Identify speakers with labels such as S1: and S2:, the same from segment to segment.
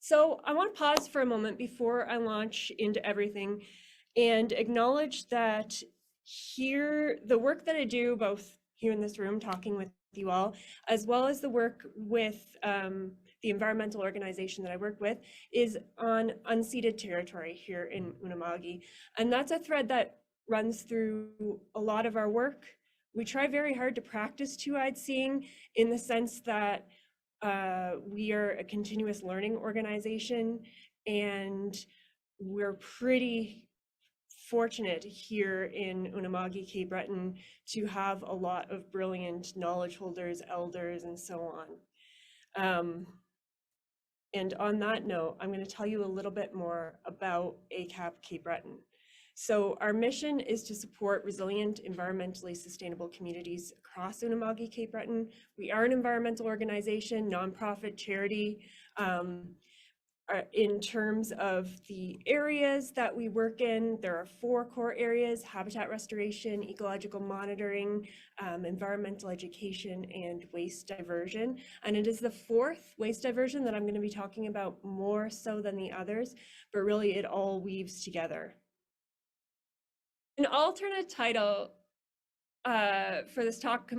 S1: So I want to pause for a moment before I launch into everything and acknowledge that here, the work that I do, both here in this room talking with you all, as well as the work with the environmental organization that I work with, is on unceded territory here in Unama'ki. And that's a thread that runs through a lot of our work. We try very hard to practice two-eyed seeing in the sense that we are a continuous learning organization, and we're pretty fortunate here in Unama'ki Cape Breton to have a lot of brilliant knowledge holders, elders, and so on. And on that note, I'm going to tell you a little bit more about ACAP Cape Breton. So our mission is to support resilient, environmentally sustainable communities across Unama'ki Cape Breton. We are an environmental organization, nonprofit charity. In terms of the areas that we work in, there are 4 core areas: habitat restoration, ecological monitoring, environmental education, and waste diversion. And it is the 4th, waste diversion, that I'm going to be talking about more so than the others, but really it all weaves together. An alternate title for this talk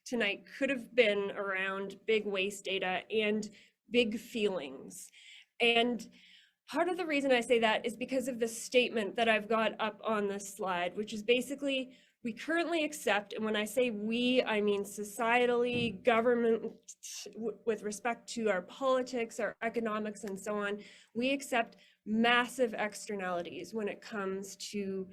S1: tonight could have been around big waste data and big feelings. And part of the reason I say that is because of the statement that I've got up on this slide, which is basically, we currently accept, and when I say we, I mean societally, government, with respect to our politics, our economics, and so on, we accept massive externalities when it comes to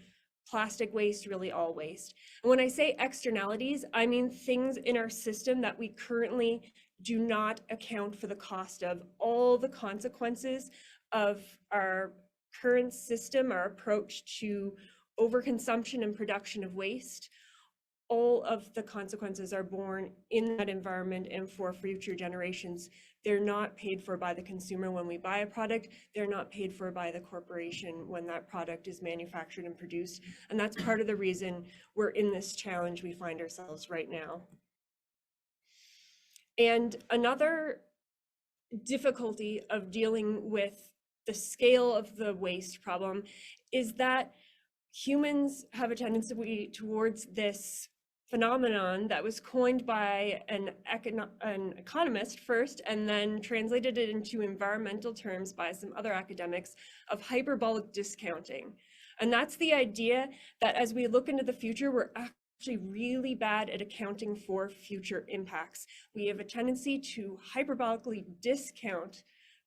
S1: plastic waste, really all waste. And when I say externalities, I mean things in our system that we currently do not account for the cost of. All the consequences of our current system, our approach to overconsumption and production of waste, all of the consequences are born in that environment and for future generations. They're not paid for by the consumer when we buy a product. They're not paid for by the corporation when that product is manufactured and produced. And that's part of the reason we're in this challenge we find ourselves right now. And another difficulty of dealing with the scale of the waste problem is that humans have a tendency towards this phenomenon that was coined by an economist first, and then translated it into environmental terms by some other academics, of hyperbolic discounting. And that's the idea that as we look into the future, we're actually really bad at accounting for future impacts. We have a tendency to hyperbolically discount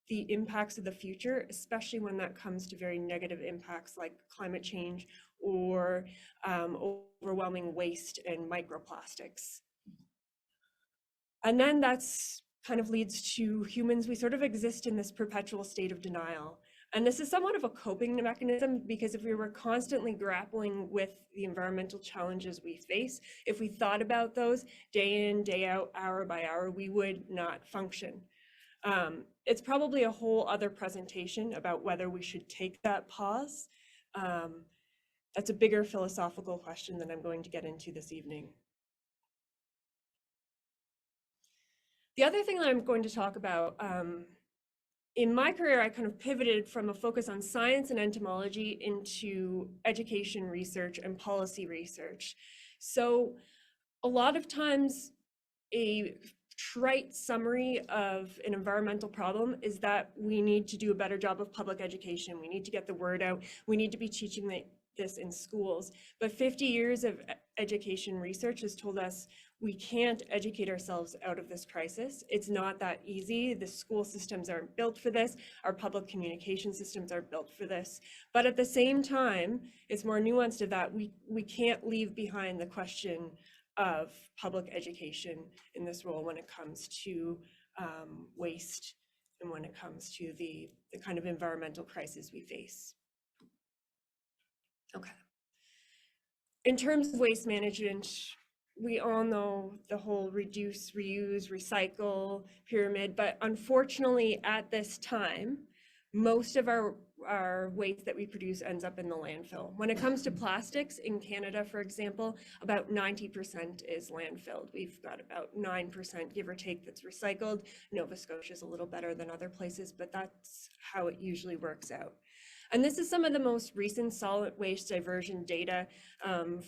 S1: the impacts of the future, especially when that comes to very negative impacts like climate change or overwhelming waste and microplastics. And then that's kind of leads to humans, we sort of exist in this perpetual state of denial. And this is somewhat of a coping mechanism, because if we were constantly grappling with the environmental challenges we face, if we thought about those day in, day out, hour by hour, we would not function. It's probably a whole other presentation about whether we should take that pause. That's a bigger philosophical question than I'm going to get into this evening. The other thing that I'm going to talk about, in my career, I kind of pivoted from a focus on science and entomology into education research and policy research. So a lot of times, a trite summary of an environmental problem is that we need to do a better job of public education. We need to get the word out. We need to be teaching this in schools. But 50 years of education research has told us we can't educate ourselves out of this crisis. It's not that easy. The school systems aren't built for this. Our public communication systems aren't built for this. But at the same time, it's more nuanced to that. We can't leave behind the question of public education in this role when it comes to waste and when it comes to the kind of environmental crisis we face. Okay. In terms of waste management, we all know the whole reduce, reuse, recycle pyramid, but unfortunately at this time, most of our waste that we produce ends up in the landfill. When it comes to plastics in Canada, for example, about 90% is landfilled. We've got about 9%, give or take, that's recycled. Nova Scotia is a little better than other places, but that's how it usually works out. And this is some of the most recent solid waste diversion data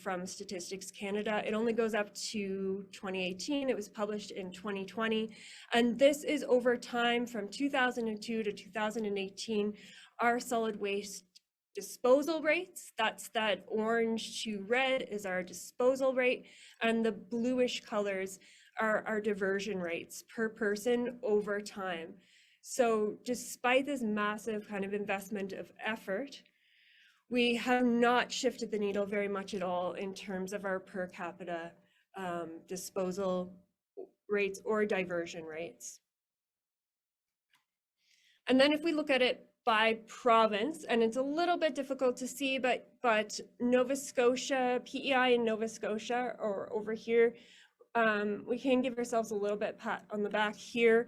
S1: from Statistics Canada. It only goes up to 2018. It was published in 2020. And this is over time from 2002 to 2018, our solid waste disposal rates. That's that orange to red is our disposal rate. And the bluish colors are our diversion rates per person over time. So despite this massive kind of investment of effort, we have not shifted the needle very much at all in terms of our per capita disposal rates or diversion rates. And then if we look at it by province, and it's a little bit difficult to see, but Nova Scotia, PEI in Nova Scotia, or over here, we can give ourselves a little bit pat on the back here.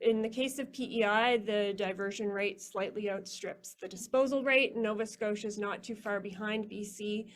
S1: In the case of PEI, the diversion rate slightly outstrips the disposal rate. Nova Scotia is not too far behind BC.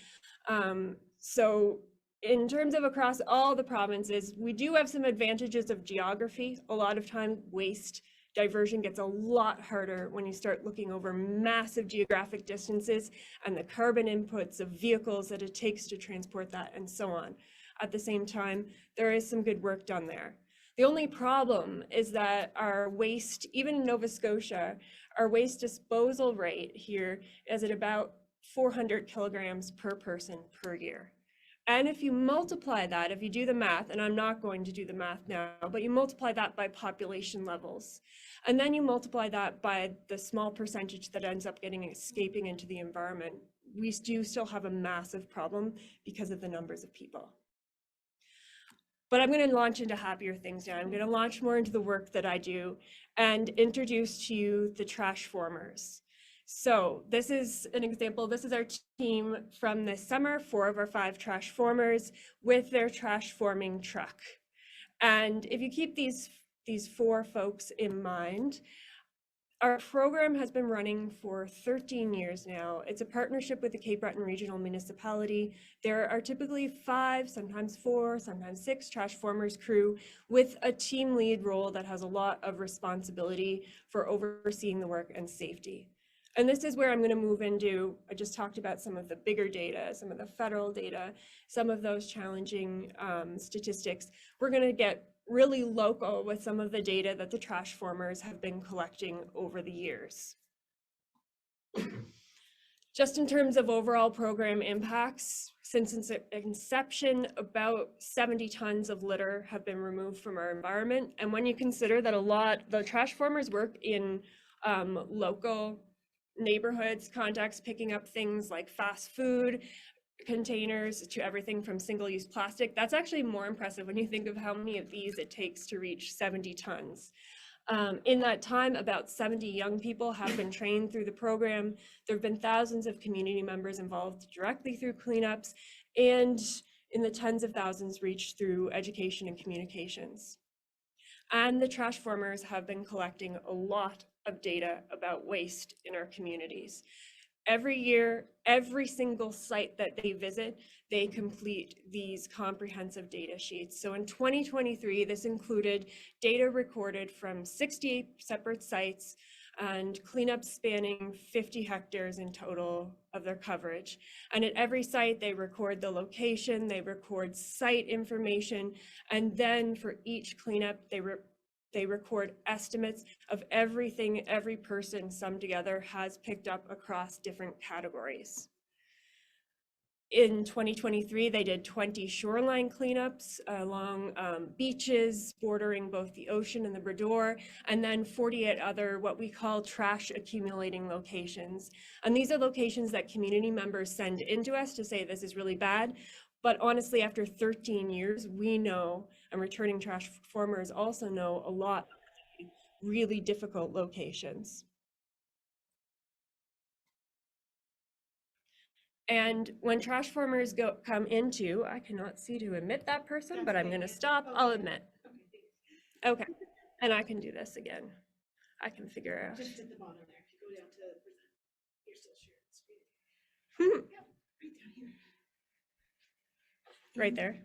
S1: So in terms of across all the provinces, we do have some advantages of geography. A lot of time waste diversion gets a lot harder when you start looking over massive geographic distances and the carbon inputs of vehicles that it takes to transport that and so on. At the same time, there is some good work done there. The only problem is that our waste, even in Nova Scotia, our waste disposal rate here is at about 400 kilograms per person per year. And if you multiply that, if you do the math, and I'm not going to do the math now, but you multiply that by population levels, and then you multiply that by the small percentage that ends up escaping into the environment, we do still have a massive problem because of the numbers of people. But I'm going to launch into happier things now. I'm going to launch more into the work that I do and introduce to you the Trashformers. So this is an example. This is our team from this summer, 4 of our 5 Trashformers with their trash forming truck. And if you keep these 4 folks in mind, our program has been running for 13 years now. It's a partnership with the Cape Breton Regional Municipality. There are typically 5, sometimes 4, sometimes 6 Trashformers crew with a team lead role that has a lot of responsibility for overseeing the work and safety. And this is where I'm going to move into, I just talked about some of the bigger data, some of the federal data, some of those challenging statistics. We're going to get really local with some of the data that the Trashformers have been collecting over the years. Just in terms of overall program impacts, since its inception, about 70 tons of litter have been removed from our environment. And when you consider that the Trashformers work in local neighborhoods, contexts, picking up things like fast food containers to everything from single-use plastic, that's actually more impressive when you think of how many of these it takes to reach 70 tons. In that time, about 70 young people have been trained through the program. There have been thousands of community members involved directly through cleanups, and in the tens of thousands reached through education and communications. And the Trashformers have been collecting a lot of data about waste in our communities. Every year, every single site that they visit, they complete these comprehensive data sheets. So in 2023, this included data recorded from 68 separate sites and cleanup spanning 50 hectares in total of their coverage. And at every site, they record the location, they record site information, and then for each cleanup, they record estimates of everything every person summed together has picked up across different categories. In 2023, they did 20 shoreline cleanups along beaches bordering both the ocean and the Brador, and then 48 other what we call trash accumulating locations. And these are locations that community members send into us to say this is really bad. But honestly, after 13 years, we know, and returning Trashformers also know, a lot of really difficult locations. And when Trashformers come into, I cannot see to admit that person, but I'm going to stop. I'll admit. Okay, and I can do this again. I can figure out.
S2: Just at the bottom there. If you go down to present, you're still sharing the screen. Yep, right down here.
S1: Right there.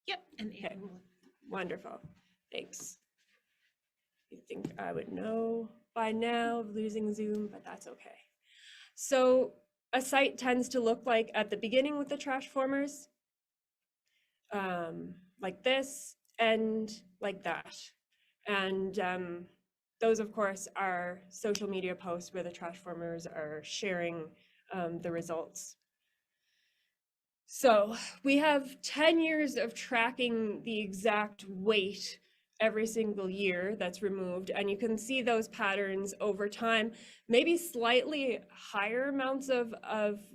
S2: Yep, and
S1: Okay.
S2: will.
S1: Wonderful. Thanks. You think I would know by now of losing Zoom, but that's okay. So a site tends to look like at the beginning with the Trashformers, like this and like that. And those, of course, are social media posts where the Trashformers are sharing the results. So we have 10 years of tracking the exact weight every single year that's removed, and you can see those patterns over time, maybe slightly higher amounts of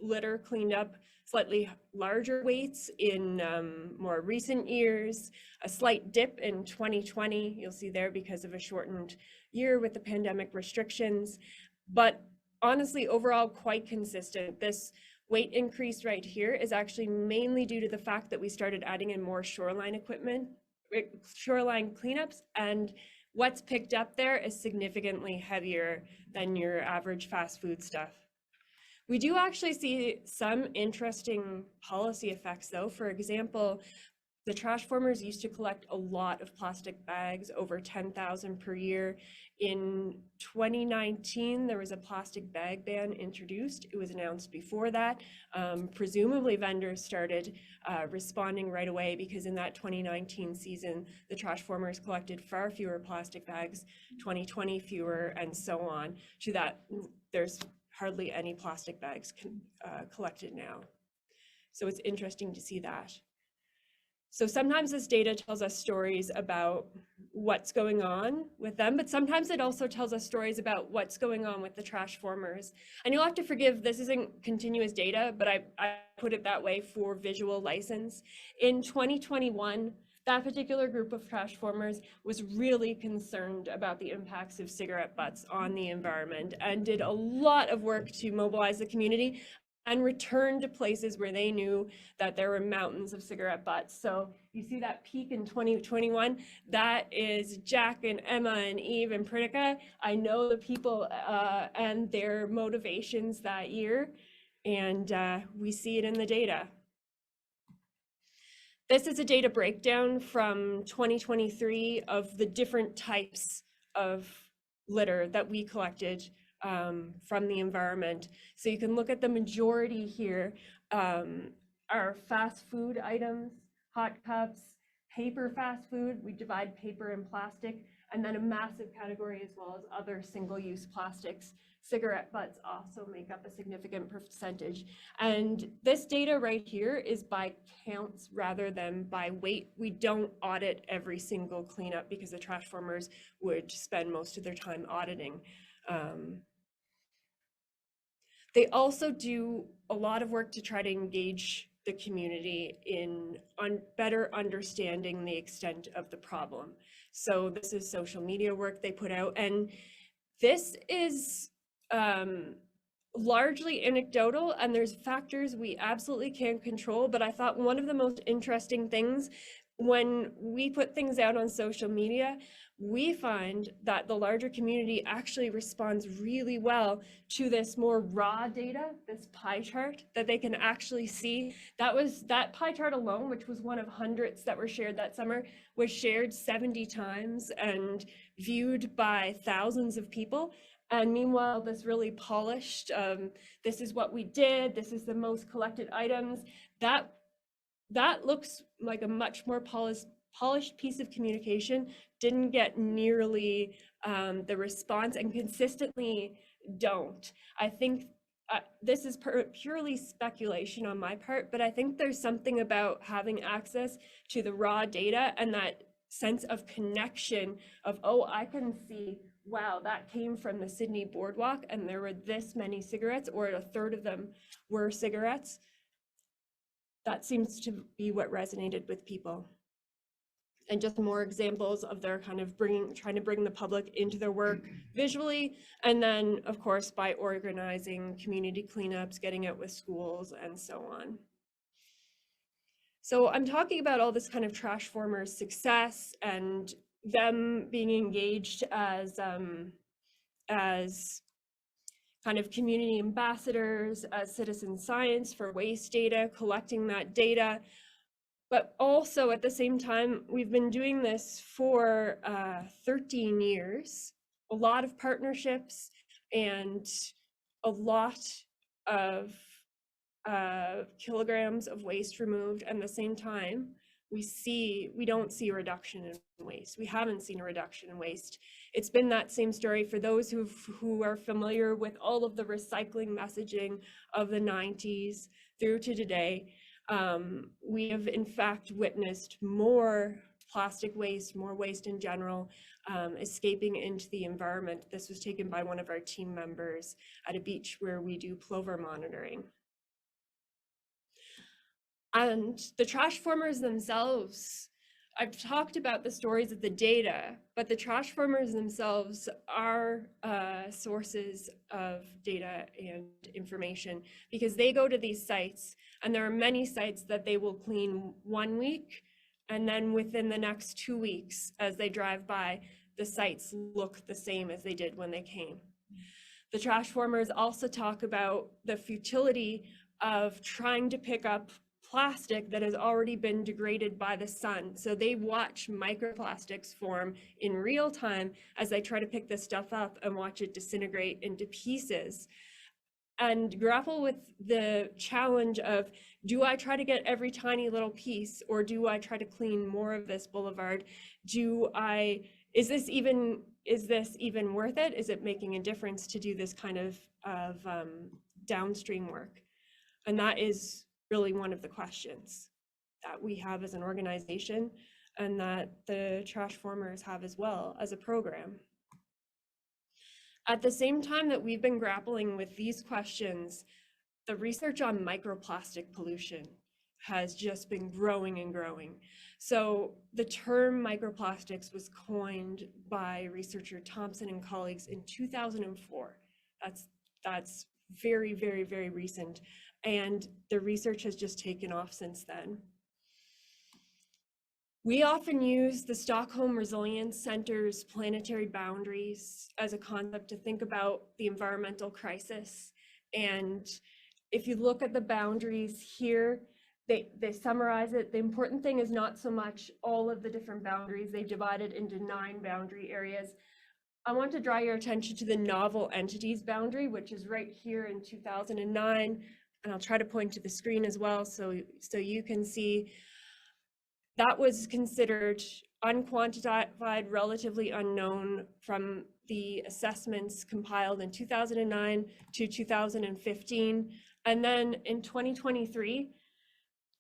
S1: litter cleaned up, slightly larger weights in more recent years, a slight dip in 2020, you'll see there because of a shortened year with the pandemic restrictions, but honestly, overall quite consistent. This weight increase right here is actually mainly due to the fact that we started adding in more shoreline equipment, shoreline cleanups, and what's picked up there is significantly heavier than your average fast food stuff. We do actually see some interesting policy effects though. For example, the Trashformers used to collect a lot of plastic bags, over 10,000 per year. In 2019, there was a plastic bag ban introduced. It was announced before that. Presumably vendors started responding right away because in that 2019 season, the Trashformers collected far fewer plastic bags, 2020 fewer, and so on, to that there's hardly any plastic bags collected now. So it's interesting to see that. So sometimes this data tells us stories about what's going on with them, but sometimes it also tells us stories about what's going on with the Trashformers. And you'll have to forgive, this isn't continuous data, but I put it that way for visual license. In 2021, that particular group of Trashformers was really concerned about the impacts of cigarette butts on the environment and did a lot of work to mobilize the community and return to places where they knew that there were mountains of cigarette butts. So you see that peak in 2021, that is Jack and Emma and Eve and Pritika. I know the people and their motivations that year, and we see it in the data. This is a data breakdown from 2023 of the different types of litter that we collected from the environment. So you can look at the majority here are fast food items, hot cups, paper fast food. We divide paper and plastic, and then a massive category as well as other single-use plastics. Cigarette butts also make up a significant percentage. And this data right here is by counts rather than by weight. We don't audit every single cleanup because the Trashformers would spend most of their time auditing. They also do a lot of work to try to engage the community in better understanding the extent of the problem. So this is social media work they put out, and this is largely anecdotal, and there's factors we absolutely can't control, but I thought one of the most interesting things when we put things out on social media, we find that the larger community actually responds really well to this more raw data, this pie chart that they can actually see. That pie chart alone, which was one of hundreds that were shared that summer, was shared 70 times and viewed by thousands of people. And meanwhile, this really polished, this is what we did, this is the most collected items, that looks like a much more polished piece of communication, didn't get nearly the response, and consistently don't. I think this is purely speculation on my part, but I think there's something about having access to the raw data and that sense of connection of, oh, I can see, wow, that came from the Sydney boardwalk and there were this many cigarettes, or a third of them were cigarettes. That seems to be what resonated with people. And just more examples of their kind of trying to bring the public into their work visually, and then of course by organizing community cleanups, getting out with schools, and so on. So I'm talking about all this kind of Trashformers success and them being engaged as as kind of community ambassadors, as citizen science for waste data, collecting that data. But also at the same time, we've been doing this for 13 years, a lot of partnerships and a lot of kilograms of waste removed. And at the same time, we don't see a reduction in waste. We haven't seen a reduction in waste. It's been that same story for those who are familiar with all of the recycling messaging of the 90s through to today. We have in fact witnessed more plastic waste, more waste in general, escaping into the environment. This was taken by one of our team members at a beach where we do plover monitoring. And the Trashformers themselves, I've talked about the stories of the data, but the Trashformers themselves are sources of data and information, because they go to these sites, and there are many sites that they will clean 1 week, and then within the next 2 weeks, as they drive by, the sites look the same as they did when they came. The Trashformers also talk about the futility of trying to pick up plastic that has already been degraded by the sun. So they watch microplastics form in real time as they try to pick this stuff up and watch it disintegrate into pieces, and grapple with the challenge of, do I try to get every tiny little piece, or do I try to clean more of this boulevard? Is this even worth it? Is it making a difference to do this kind of downstream work? And that is really one of the questions that we have as an organization, and that the Trashformers have as well as a program. At the same time that we've been grappling with these questions, the research on microplastic pollution has just been growing and growing. So the term microplastics was coined by researcher Thompson and colleagues in 2004. That's very, very, very recent. And the research has just taken off since then. We often use the Stockholm Resilience Center's planetary boundaries as a concept to think about the environmental crisis. And if you look at the boundaries here, they summarize it. The important thing is not so much all of the different boundaries. They divide it into 9 boundary areas. I want to draw your attention to the novel entities boundary, which is right here in 2009. And I'll try to point to the screen as well so you can see. That was considered unquantified, relatively unknown from the assessments compiled in 2009 to 2015. And then in 2023,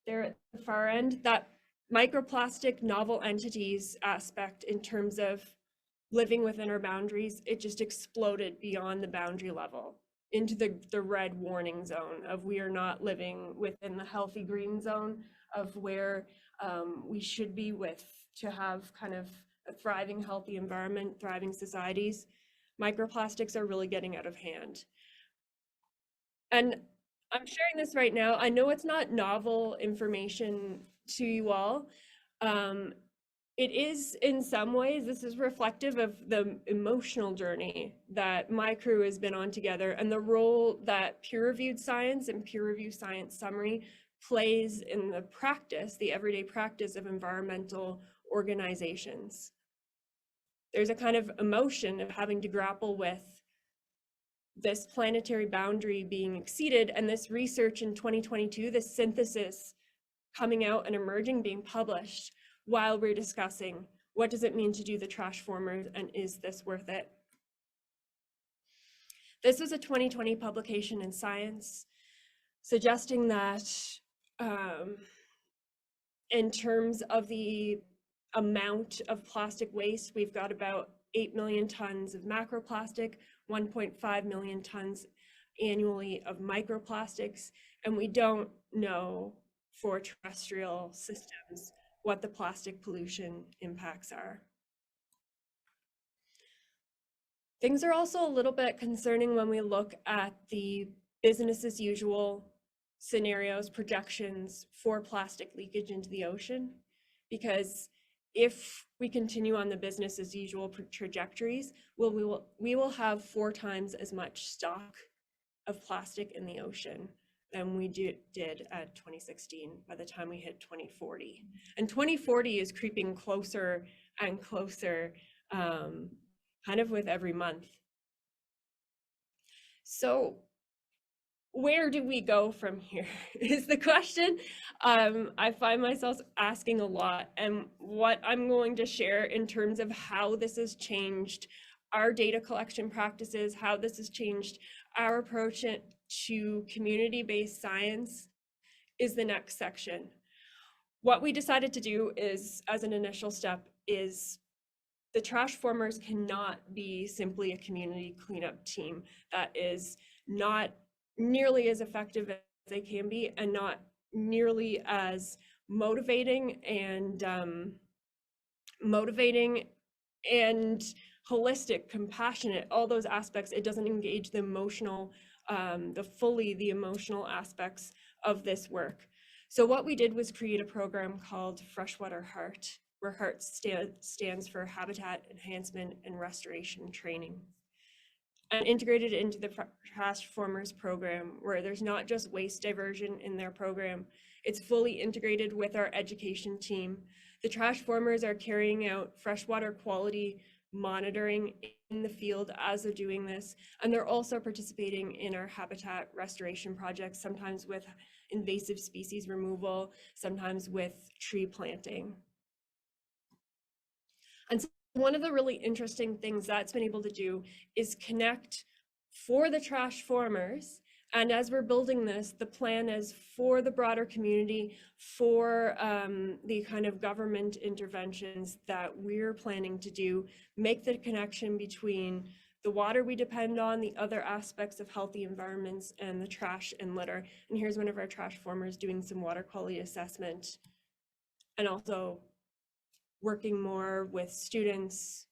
S1: there at the far end, that microplastic novel entities aspect in terms of living within our boundaries, it just exploded beyond the boundary level into the red warning zone of, we are not living within the healthy green zone of where we should be to have kind of a thriving, healthy environment, thriving societies. Microplastics are really getting out of hand. And I'm sharing this right now. I know it's not novel information to you all. It is, in some ways, this is reflective of the emotional journey that my crew has been on together, and the role that peer-reviewed science and peer-reviewed science summary plays in the practice, the everyday practice of environmental organizations. There's a kind of emotion of having to grapple with this planetary boundary being exceeded, and this research in 2022, this synthesis coming out and emerging, being published, while we're discussing what does it mean to do the Trashformers, and is this worth it? This was a 2020 publication in Science suggesting that in terms of the amount of plastic waste, we've got about 8 million tons of macroplastic, 1.5 million tons annually of microplastics, and we don't know for terrestrial systems what the plastic pollution impacts are. Things are also a little bit concerning when we look at the business as usual scenarios, projections for plastic leakage into the ocean, because if we continue on the business as usual trajectories, we will have 4 times as much stock of plastic in the ocean than we did at 2016 by the time we hit 2040. And 2040 is creeping closer and closer, kind of with every month. So where do we go from here is the question I find myself asking a lot, and what I'm going to share in terms of how this has changed our data collection practices, how this has changed our approach to community-based science is the next section. What we decided to do is, as an initial step, is the Trashformers cannot be simply a community cleanup team that is not nearly as effective as they can be, and not nearly as motivating and holistic, compassionate, all those aspects. It doesn't engage the emotional, the emotional aspects of this work. So what we did was create a program called Freshwater Heart, where HEART stands for Habitat Enhancement and Restoration Training, and integrated into the Trashformers program, where there's not just waste diversion in their program, it's fully integrated with our education team. The Trashformers are carrying out freshwater quality monitoring in the field as they're doing this, and they're also participating in our habitat restoration projects, sometimes with invasive species removal, sometimes with tree planting. And so one of the really interesting things that's been able to do is connect for the Trashformers. And as we're building this, the plan is for the broader community, for the kind of government interventions that we're planning to do, make the connection between the water we depend on, the other aspects of healthy environments, and the trash and litter. And here's one of our Trashformers doing some water quality assessment, and also working more with students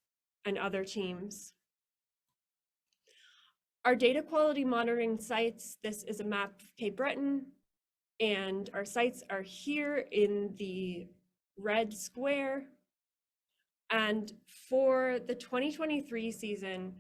S1: and other teams. Our data quality monitoring sites, this is a map of Cape Breton, and our sites are here in the red square. And for the 2023 season,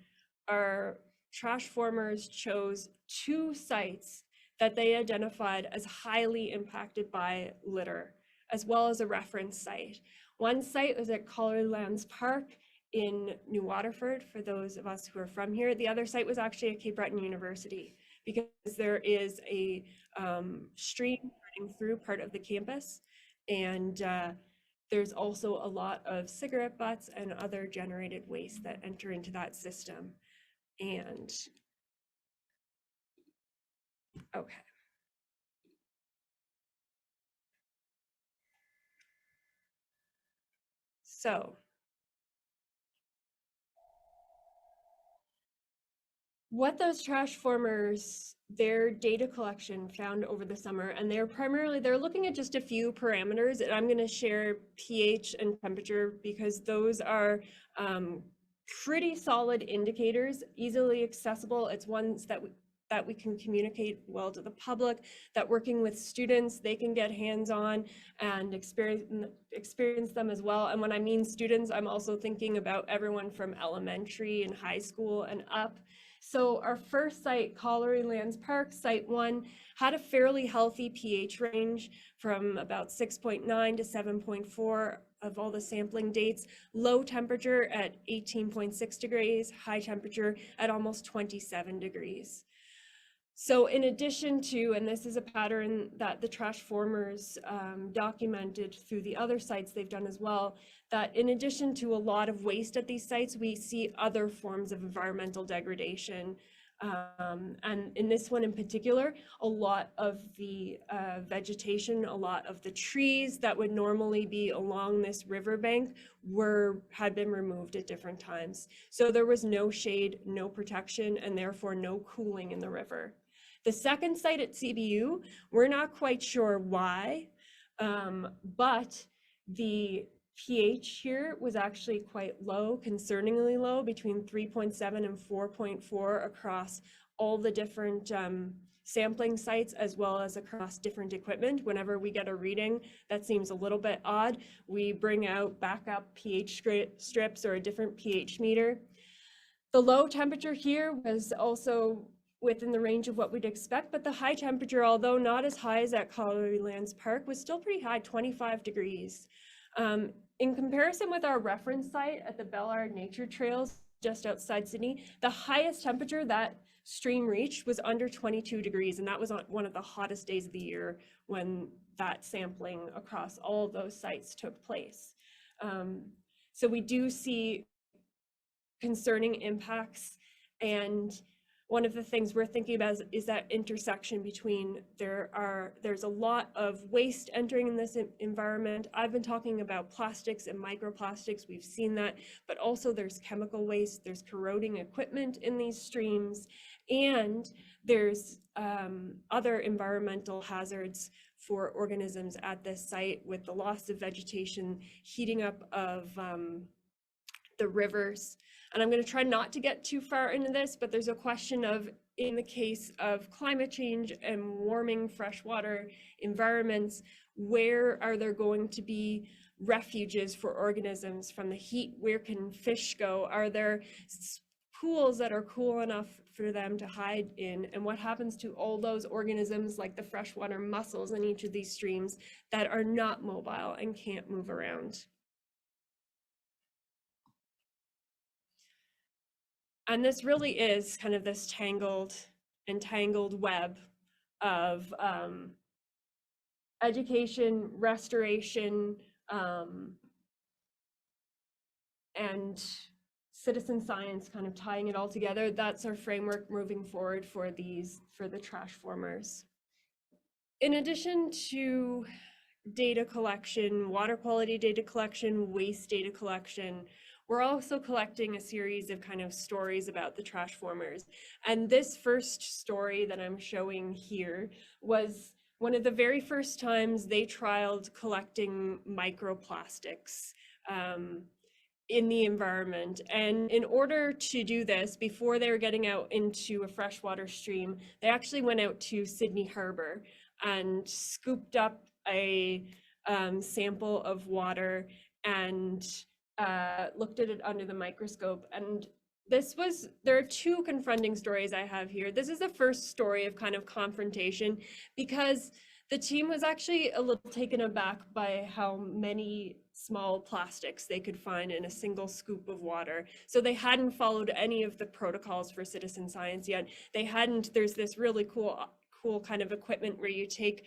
S1: our Trashformers chose 2 sites that they identified as highly impacted by litter, as well as a reference site. One site was at Collarlands Park in New Waterford, for those of us who are from here. The other site was actually at Cape Breton University, because there is a stream running through part of the campus, and there's also a lot of cigarette butts and other generated waste that enter into that system. And okay. So what those Trashformers, their data collection found over the summer, and they're looking at just a few parameters, and I'm going to share pH and temperature because those are pretty solid indicators, easily accessible. It's ones that we can communicate well to the public, that working with students, they can get hands-on and experience them as well. And when I mean students, I'm also thinking about everyone from elementary and high school and up. So our first site, Collarlands Park, site 1, had a fairly healthy pH range from about 6.9 to 7.4 of all the sampling dates, low temperature at 18.6 degrees, high temperature at almost 27 degrees. So in addition to, and this is a pattern that the Trashformers documented through the other sites they've done as well, that in addition to a lot of waste at these sites, we see other forms of environmental degradation. And in this one in particular, a lot of the vegetation, a lot of the trees that would normally be along this riverbank had been removed at different times. So there was no shade, no protection, and therefore no cooling in the river. The second site at CBU, we're not quite sure why, but the pH here was actually quite low, concerningly low, between 3.7 and 4.4 across all the different sampling sites as well as across different equipment. Whenever we get a reading that seems a little bit odd, we bring out backup pH strips or a different pH meter. The low temperature here was also within the range of what we'd expect, but the high temperature, although not as high as at Calgary Lands Park, was still pretty high, 25 degrees. In comparison with our reference site at the Bellard Nature Trails just outside Sydney, the highest temperature that stream reached was under 22 degrees, and that was on one of the hottest days of the year when that sampling across all of those sites took place. So we do see concerning impacts, and one of the things we're thinking about is that intersection between there's a lot of waste entering in this environment. I've been talking about plastics and microplastics, we've seen that, but also there's chemical waste, there's corroding equipment in these streams, and there's other environmental hazards for organisms at this site with the loss of vegetation, heating up of the rivers. And I'm going to try not to get too far into this, but there's a question of, in the case of climate change and warming freshwater environments, where are there going to be refuges for organisms from the heat? Where can fish go? Are there pools that are cool enough for them to hide in? And what happens to all those organisms like the freshwater mussels in each of these streams that are not mobile and can't move around? And this really is kind of this entangled web of education, restoration, and citizen science, kind of tying it all together. That's our framework moving forward for the Trashformers. In addition to data collection, water quality data collection, waste data collection, we're also collecting a series of kind of stories about the Trashformers. And this first story that I'm showing here was one of the very first times they trialed collecting microplastics in the environment. And in order to do this, before they were getting out into a freshwater stream, they actually went out to Sydney Harbor and scooped up a sample of water and looked at it under the microscope. And there are two confronting stories I have here. This is the first story of kind of confrontation, because the team was actually a little taken aback by how many small plastics they could find in a single scoop of water. So they hadn't followed any of the protocols for citizen science yet. There's this really cool kind of equipment where you take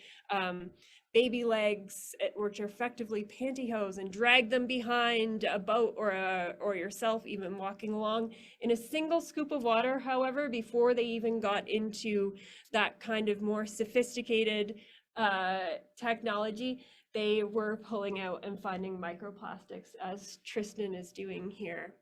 S1: baby legs, which are effectively pantyhose, and drag them behind a boat or yourself even walking along in a single scoop of water. However, before they even got into that kind of more sophisticated technology, they were pulling out and finding microplastics, as Tristan is doing here.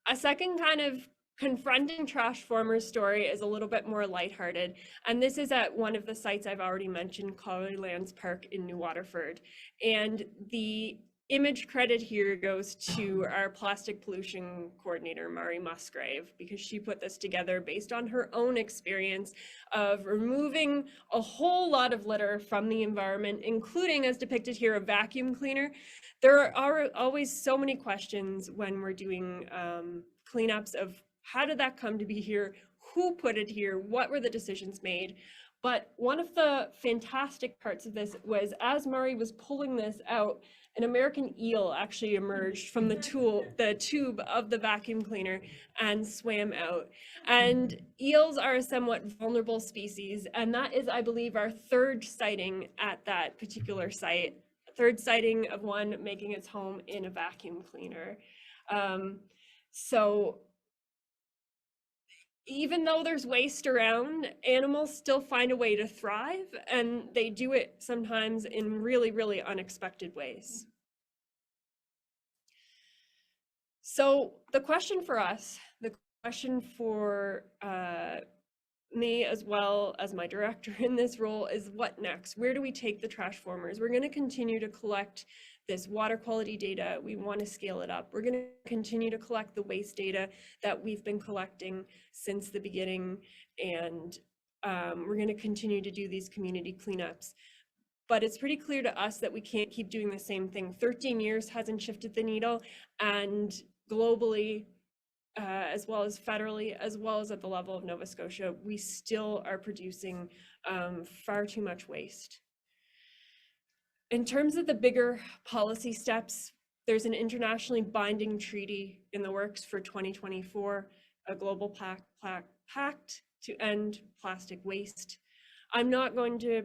S1: A second kind of confronting Trashformers story is a little bit more lighthearted, and this is at one of the sites I've already mentioned, Calgary Lands Park in New Waterford. And the image credit here goes to our plastic pollution coordinator, Mari Musgrave, because she put this together based on her own experience of removing a whole lot of litter from the environment, including, as depicted here, a vacuum cleaner. There are always so many questions when we're doing cleanups of how did that come to be here? Who put it here? What were the decisions made? But one of the fantastic parts of this was, as Murray was pulling this out, an American eel actually emerged from the tube of the vacuum cleaner and swam out. And eels are a somewhat vulnerable species, and that is, I believe, our third sighting at that particular site. Third sighting of one making its home in a vacuum cleaner. So even though there's waste around, animals still find a way to thrive, and they do it sometimes in really, really unexpected ways. So the question for us, the question for me as well as my director in this role, is what next? Where do we take the Trashformers? We're going to continue to collect this water quality data. We want to scale it up. We're going to continue to collect the waste data that we've been collecting since the beginning, and we're going to continue to do these community cleanups. But it's pretty clear to us that we can't keep doing the same thing. 13 years hasn't shifted the needle, and globally, as well as federally, as well as at the level of Nova Scotia, we still are producing far too much waste. In terms of the bigger policy steps, there's an internationally binding treaty in the works for 2024, a global pact to end plastic waste. I'm not going to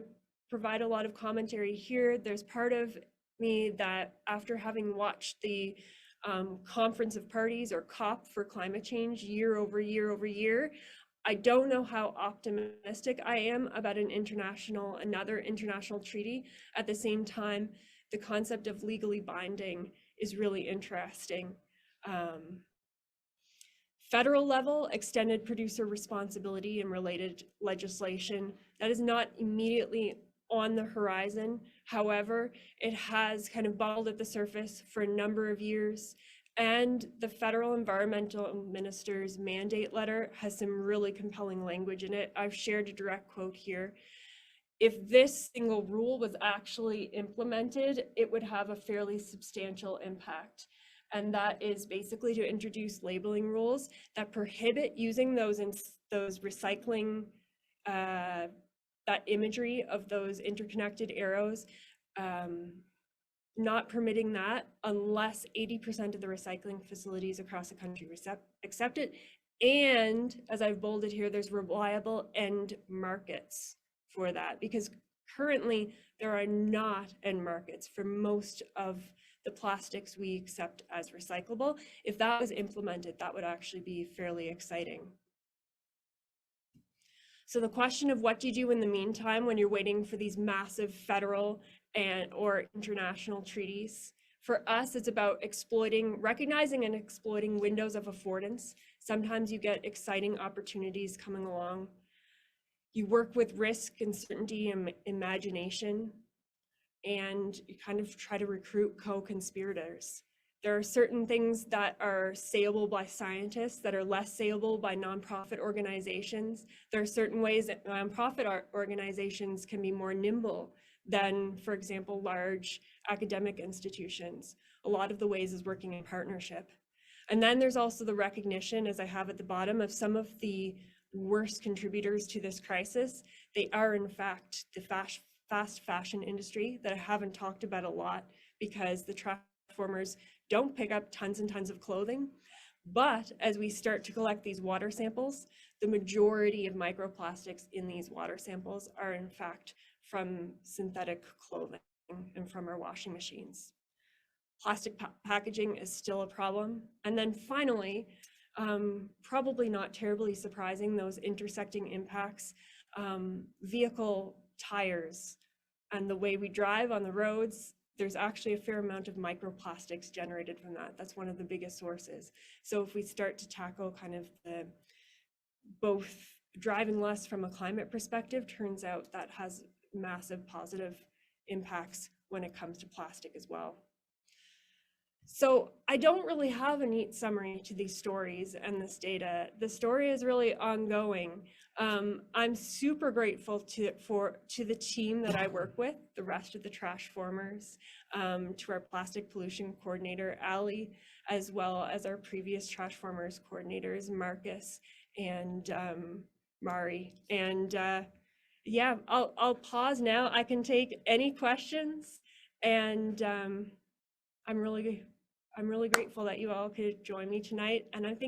S1: provide a lot of commentary here. There's part of me that, after having watched the Conference of Parties, or COP, for climate change year over year over year, I don't know how optimistic I am about another international treaty. At the same time, the concept of legally binding is really interesting. Federal level, extended producer responsibility and related legislation, that is not immediately on the horizon. However, it has kind of bubbled at the surface for a number of years. And the federal environmental minister's mandate letter has some really compelling language in it. I've shared a direct quote here. If this single rule was actually implemented, it would have a fairly substantial impact. And that is basically to introduce labeling rules that prohibit using those recycling, that imagery of those interconnected arrows, not permitting that unless 80% of the recycling facilities across the country accept it. And as I've bolded here, there's reliable end markets for that, because currently there are not end markets for most of the plastics we accept as recyclable. If that was implemented, that would actually be fairly exciting. So the question of what do you do in the meantime when you're waiting for these massive federal or international treaties? For us, it's about recognizing and exploiting windows of affordance. Sometimes you get exciting opportunities coming along. You work with risk, uncertainty, and imagination, and you kind of try to recruit co-conspirators. There are certain things that are sayable by scientists that are less sayable by nonprofit organizations. There are certain ways that nonprofit organizations can be more nimble than, for example, large academic institutions. A lot of the ways is working in partnership. And then there's also the recognition, as I have at the bottom, of some of the worst contributors to this crisis. They are, in fact, the fast fashion industry that I haven't talked about a lot, because the Trashformers don't pick up tons and tons of clothing. But as we start to collect these water samples, the majority of microplastics in these water samples are, in fact, from synthetic clothing and from our washing machines. Plastic packaging is still a problem. And then finally, probably not terribly surprising, those intersecting impacts, vehicle tires and the way we drive on the roads. There's actually a fair amount of microplastics generated from that. That's one of the biggest sources. So if we start to tackle kind of both driving less from a climate perspective, turns out that has massive positive impacts when it comes to plastic as well. So I don't really have a neat summary to these stories and this data. The story is really ongoing. I'm super grateful to the team that I work with, the rest of the Trashformers, to our plastic pollution coordinator, Ali, as well as our previous Trashformers coordinators, Marcus and Mari. And yeah, I'll pause now. I can take any questions, and I'm really grateful that you all could join me tonight. And I think